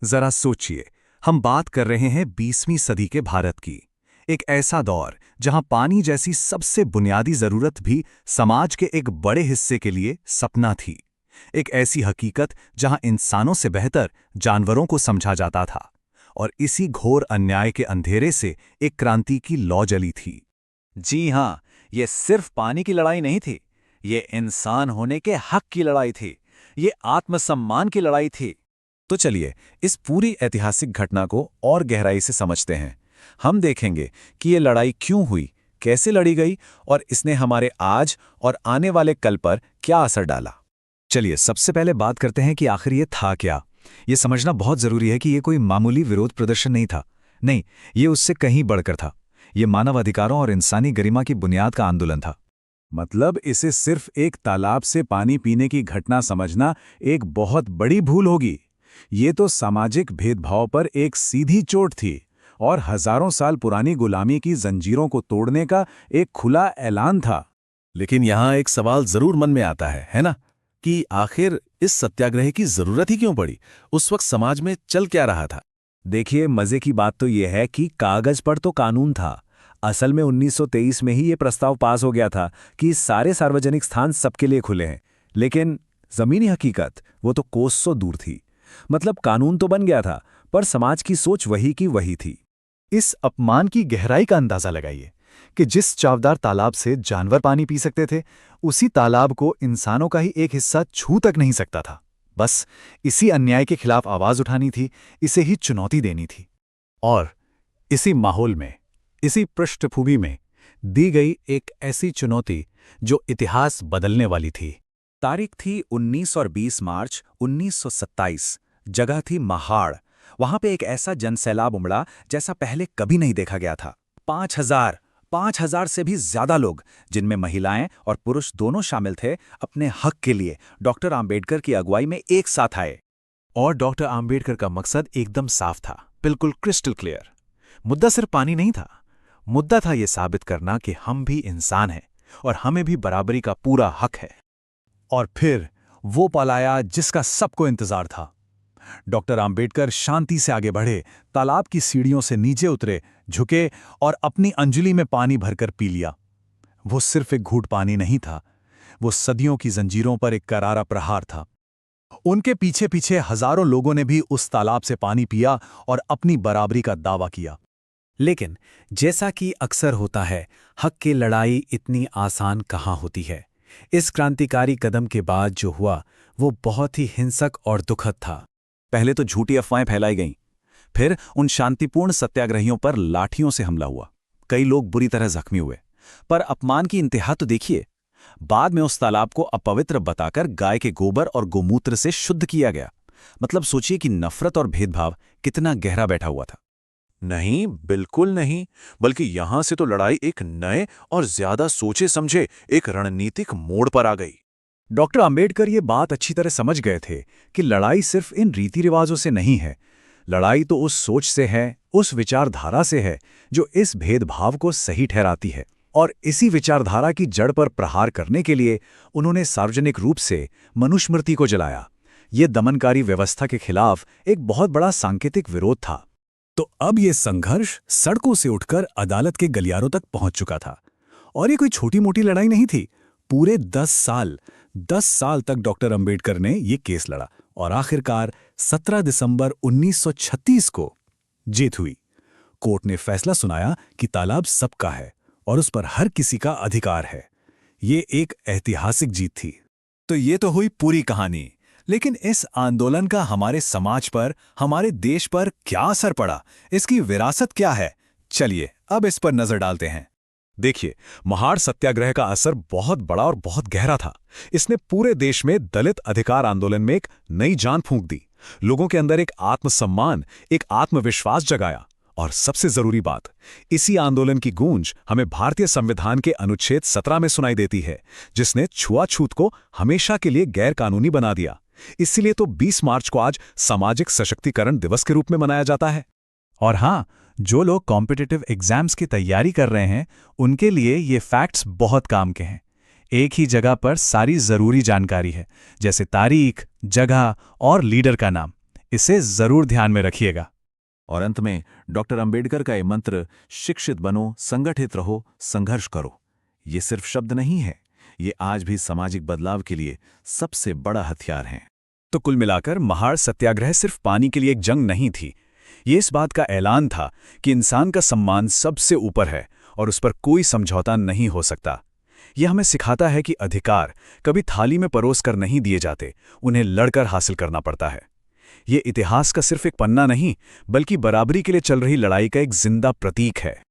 जरा सोचिए, हम बात कर रहे हैं 20वीं सदी के भारत की। एक ऐसा दौर जहां पानी जैसी सबसे बुनियादी जरूरत भी समाज के एक बड़े हिस्से के लिए सपना थी। एक ऐसी हकीकत जहां इंसानों से बेहतर जानवरों को समझा जाता था। और इसी घोर अन्याय के अंधेरे से एक क्रांति की लौ जली थी। जी हाँ, ये सिर्फ पानी की लड़ाई नहीं थी। ये इंसान होने के हक की लड़ाई थी। ये आत्मसम्मान की लड़ाई थी। तो चलिए इस पूरी ऐतिहासिक घटना को और गहराई से समझते हैं। हम देखेंगे कि ये लड़ाई क्यों हुई, कैसे लड़ी गई और इसने हमारे आज और आने वाले कल पर क्या असर डाला। चलिए सबसे पहले बात करते हैं कि आखिर ये था क्या। ये समझना बहुत जरूरी है कि ये कोई मामूली विरोध प्रदर्शन नहीं था। नहीं, ये उससे कहीं बढ़कर था। ये मानव अधिकारों और इंसानी गरिमा की बुनियाद का आंदोलन था। मतलब इसे सिर्फ एक तालाब से पानी पीने की घटना समझना एक बहुत बड़ी भूल होगी। ये तो सामाजिक भेदभाव पर एक सीधी चोट थी और हजारों साल पुरानी गुलामी की जंजीरों को तोड़ने का एक खुला ऐलान था। लेकिन यहाँ एक सवाल जरूर मन में आता है ना, कि आखिर इस सत्याग्रह की जरूरत ही क्यों पड़ी? उस वक्त समाज में चल क्या रहा था? देखिए, मजे की बात तो यह है कि कागज पर तो कानून था। असल में 1923 में ही ये प्रस्ताव पास हो गया था कि सारे सार्वजनिक स्थान सबके लिए खुले हैं। लेकिन जमीनी हकीकत वो तो कोसों दूर थी। मतलब कानून तो बन गया था, पर समाज की सोच वही की वही थी। इस अपमान की गहराई का अंदाजा लगाइए कि जिस चावदार तालाब से जानवर पानी पी सकते थे, उसी तालाब को इंसानों का ही एक हिस्सा छू तक नहीं सकता था। बस इसी अन्याय के खिलाफ आवाज उठानी थी, इसे ही चुनौती देनी थी। और इसी माहौल में, इसी पृष्ठभूमि में दी गई एक ऐसी चुनौती जो इतिहास बदलने वाली थी। तारीख थी 19 और 20 मार्च 1927। जगह थी महाड़। वहां पे एक ऐसा जनसैलाब उमड़ा जैसा पहले कभी नहीं देखा गया था। 5,000 से भी ज्यादा लोग, जिनमें महिलाएं और पुरुष दोनों शामिल थे, अपने हक के लिए डॉक्टर आंबेडकर की अगुवाई में एक साथ आए। और डॉक्टर आंबेडकर का मकसद एकदम साफ था, बिल्कुल क्रिस्टल क्लियर। मुद्दा सिर्फ पानी नहीं था। मुद्दा था यह साबित करना कि हम भी इंसान हैं और हमें भी बराबरी का पूरा हक है। और फिर वो पल आया जिसका सबको इंतजार था। डॉक्टर आंबेडकर शांति से आगे बढ़े, तालाब की सीढ़ियों से नीचे उतरे, झुके और अपनी अंजलि में पानी भरकर पी लिया। वो सिर्फ एक घूंट पानी नहीं था, वो सदियों की जंजीरों पर एक करारा प्रहार था। उनके पीछे पीछे हजारों लोगों ने भी उस तालाब से पानी पिया और अपनी बराबरी का दावा किया। लेकिन जैसा कि अक्सर होता है, हक की लड़ाई इतनी आसान कहाँ होती है। इस क्रांतिकारी कदम के बाद जो हुआ वो बहुत ही हिंसक और दुखद था। पहले तो झूठी अफवाहें फैलाई गईं। फिर उन शांतिपूर्ण सत्याग्रहियों पर लाठियों से हमला हुआ। कई लोग बुरी तरह जख्मी हुए। पर अपमान की इंतहा तो देखिए। बाद में उस तालाब को अपवित्र बताकर गाय के गोबर और गोमूत्र से शुद्ध किया गया। मतलब सोचिए कि नफरत और भेदभाव कितना गहरा बैठा हुआ था। नहीं, बिल्कुल नहीं, बल्कि यहां से तो लड़ाई एक नए और ज्यादा सोचे समझे एक रणनीतिक मोड़ पर आ गई। डॉक्टर आंबेडकर ये बात अच्छी तरह समझ गए थे कि लड़ाई सिर्फ इन रीति रिवाजों से नहीं है। लड़ाई तो उस सोच से है, उस विचारधारा से है जो इस भेदभाव को सही ठहराती है। और इसी विचारधारा की जड़ पर प्रहार करने के लिए उन्होंने सार्वजनिक रूप से मनुस्मृति को जलाया। ये दमनकारी व्यवस्था के खिलाफ एक बहुत बड़ा सांकेतिक विरोध था। तो अब ये संघर्ष सड़कों से उठकर अदालत के गलियारों तक पहुंच चुका था। और ये कोई छोटी मोटी लड़ाई नहीं थी। पूरे 10 साल तक डॉक्टर अंबेडकर ने ये केस लड़ा और आखिरकार 17 दिसंबर 1936 को जीत हुई। कोर्ट ने फैसला सुनाया कि तालाब सबका है और उस पर हर किसी का अधिकार है। ये एक ऐतिहासिक जीत थी। तो ये तो हुई पूरी कहानी। लेकिन इस आंदोलन का हमारे समाज पर, हमारे देश पर क्या असर पड़ा, इसकी विरासत क्या है? चलिए अब इस पर नजर डालते हैं। देखिए, महाड़ सत्याग्रह का असर बहुत बड़ा और बहुत गहरा था। इसने पूरे देश में दलित अधिकार आंदोलन में एक नई जान फूंक दी। लोगों के अंदर एक आत्मसम्मान, एक आत्मविश्वास जगाया। और सबसे जरूरी बात, इसी आंदोलन की गूंज हमें भारतीय संविधान के अनुच्छेद 17 में सुनाई देती है, जिसने छुआछूत को हमेशा के लिए गैर कानूनी बना दिया। इसीलिए तो 20 मार्च को आज सामाजिक सशक्तिकरण दिवस के रूप में मनाया जाता है। और हां, जो लोग कॉम्पिटिटिव एग्जाम्स की तैयारी कर रहे हैं, उनके लिए ये फैक्ट्स बहुत काम के हैं। एक ही जगह पर सारी जरूरी जानकारी है, जैसे तारीख, जगह और लीडर का नाम। इसे जरूर ध्यान में रखिएगा। और अंत में डॉक्टर अंबेडकर का ये मंत्र, शिक्षित बनो, संगठित रहो, संघर्ष करो, ये सिर्फ शब्द नहीं है, ये आज भी सामाजिक बदलाव के लिए सबसे बड़ा हथियार है। तो कुल मिलाकर महाड़ सत्याग्रह सिर्फ पानी के लिए एक जंग नहीं थी, ये इस बात का ऐलान था कि इंसान का सम्मान सबसे ऊपर है और उस पर कोई समझौता नहीं हो सकता। यह हमें सिखाता है कि अधिकार कभी थाली में परोस कर नहीं दिए जाते, उन्हें लड़कर हासिल करना पड़ता है। ये इतिहास का सिर्फ एक पन्ना नहीं, बल्कि बराबरी के लिए चल रही लड़ाई का एक जिंदा प्रतीक है।